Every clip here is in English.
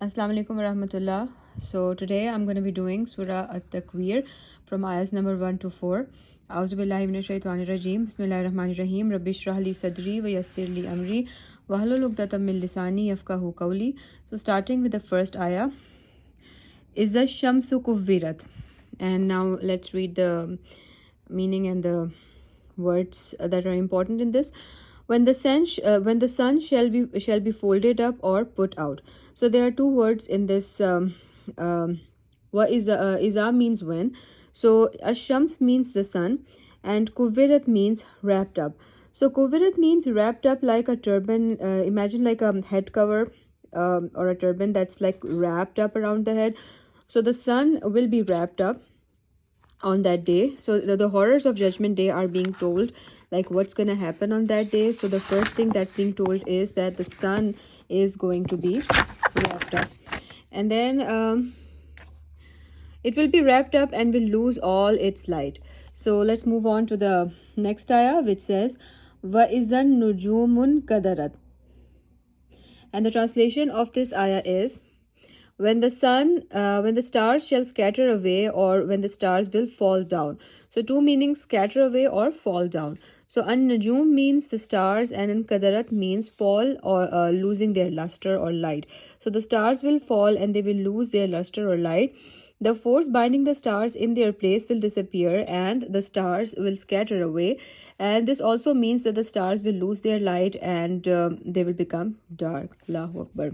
Assalamu alaikum warahmatullah. So today I'm going to be doing Surah Takwir from ayahs number 1 to 4. A'udhu billahi minash shaitanir rajeem. Bismillahir rahmanir rahim. Rabbi shrah li sadri wa yassir li amri wahlul 'uqdatam min lisani yafqahu qawli. So starting with the first ayah, Iza shamsu kuvvirat. And now let's read the meaning and the words that are important in this. When the sun shall be folded up or put out. So there are two words in this. What iza means when. So ashams means the sun, and kuvirat means wrapped up. So kuvirat means wrapped up like a turban. Imagine like a head cover or a turban that's like wrapped up around the head. So the sun will be wrapped up on that day. So the horrors of Judgment Day are being told, like what's going to happen on that day. So the first thing that's being told is that the sun is going to be wrapped up, and then it will be wrapped up and will lose all its light. So let's move on to the next ayah, which says wa izan nujumun kadarat, and the translation of this ayah is when the stars shall scatter away, or when the stars will fall down. So two meanings: scatter away or fall down. So an najum means the stars, and an kadarat means fall or losing their luster or light. So the stars will fall and they will lose their luster or light. The force binding the stars in their place will disappear and the stars will scatter away. And this also means that the stars will lose their light and they will become dark. Allahu Akbar.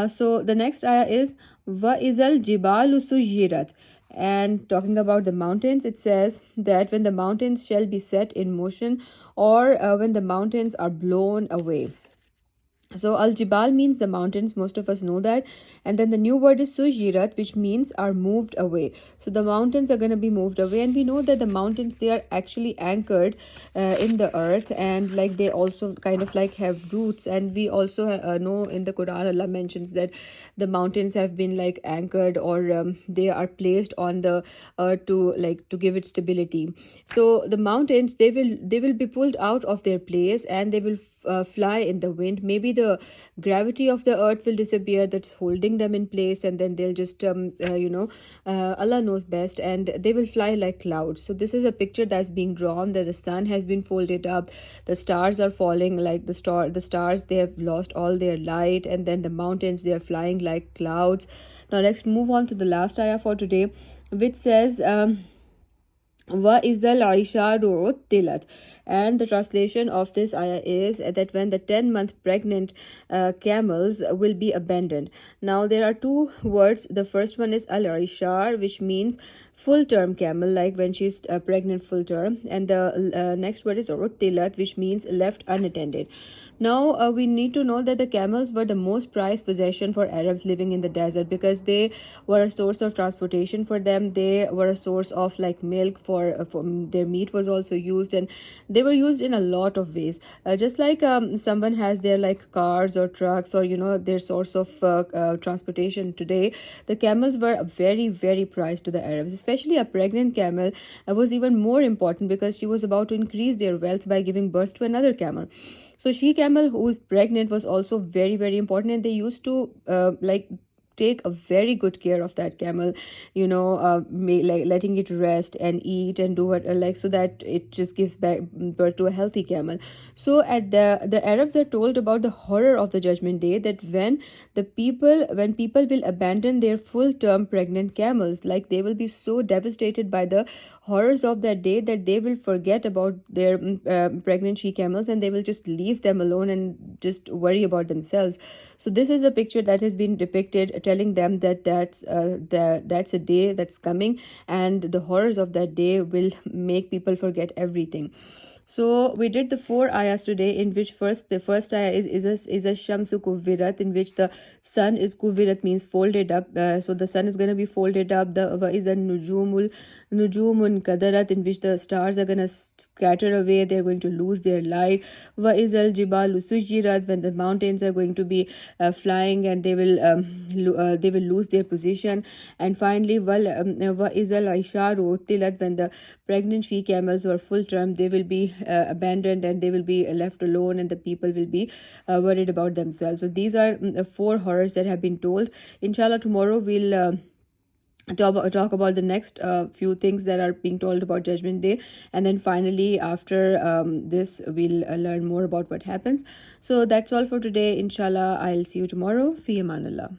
So the next ayah is wa izal jibalu sujirat, and talking about the mountains, it says that when the mountains shall be set in motion, or when the mountains are blown away. So al-jibal means the mountains, most of us know that. And then the new word is sujirat, which means are moved away. So the mountains are going to be moved away, and we know that the mountains, they are actually anchored in the earth, and like they also kind of like have roots. And we also know in the Quran Allah mentions that the mountains have been like anchored, or they are placed on the earth to give it stability. So the mountains, they will be pulled out of their place, and they will fly in the wind. Maybe the gravity of the earth will disappear, that's holding them in place, and then they'll just Allah knows best, and they will fly like clouds. So this is a picture that's being drawn, that the sun has been folded up, the stars are falling, like the stars, they have lost all their light, and then the mountains, they are flying like clouds. Now let's move on to the last ayah for today, which says wa izal aisharu uttilat, and the translation of this ayah is that when the 10-month pregnant camels will be abandoned. Now there are two words. The first one is al aishar, which means full term camel, like when she's pregnant full term, and the next word is uttilat, which means left unattended. Now we need to know that the camels were the most prized possession for Arabs living in the desert, because they were a source of transportation for them. They were a source of like milk for their meat was also used, and they were used in a lot of ways. Just like someone has their like cars or trucks, or their source of transportation today, the camels were very, very prized to the Arabs. Especially a pregnant camel was even more important, because she was about to increase their wealth by giving birth to another camel. So she camel who is pregnant was also very, very important, and they used to take a very good care of that camel, like letting it rest and eat and do what so that it just gives back birth to a healthy camel. So at the Arabs are told about the horror of the Judgment Day, that when people will abandon their full term pregnant camels, like they will be so devastated by the horrors of that day that they will forget about their pregnant she camels, and they will just leave them alone and just worry about themselves. So this is a picture that has been depicted, telling them that that's a day that's coming, and the horrors of that day will make people forget everything. So we did the 4 ayahs today, in which the first ayah is a shamsu kuvirat, in which the sun is kuvirat, means folded up. So the sun is going to be folded up. The is a nujumun kadarat, in which the stars are going to scatter away, they're going to lose their light. Wa is al jibalu sujirat, when the mountains are going to be flying, and they will lose their position. And finally wa is al aisharu utilat, when the pregnant she camels who are full term, they will be abandoned, and they will be left alone, and the people will be worried about themselves. So these are 4 horrors that have been told. Inshallah, tomorrow we'll talk about the next few things that are being told about Judgment Day, and then finally after this we'll learn more about what happens. So that's all for today. Inshallah, I'll see you tomorrow. Fi amanallah.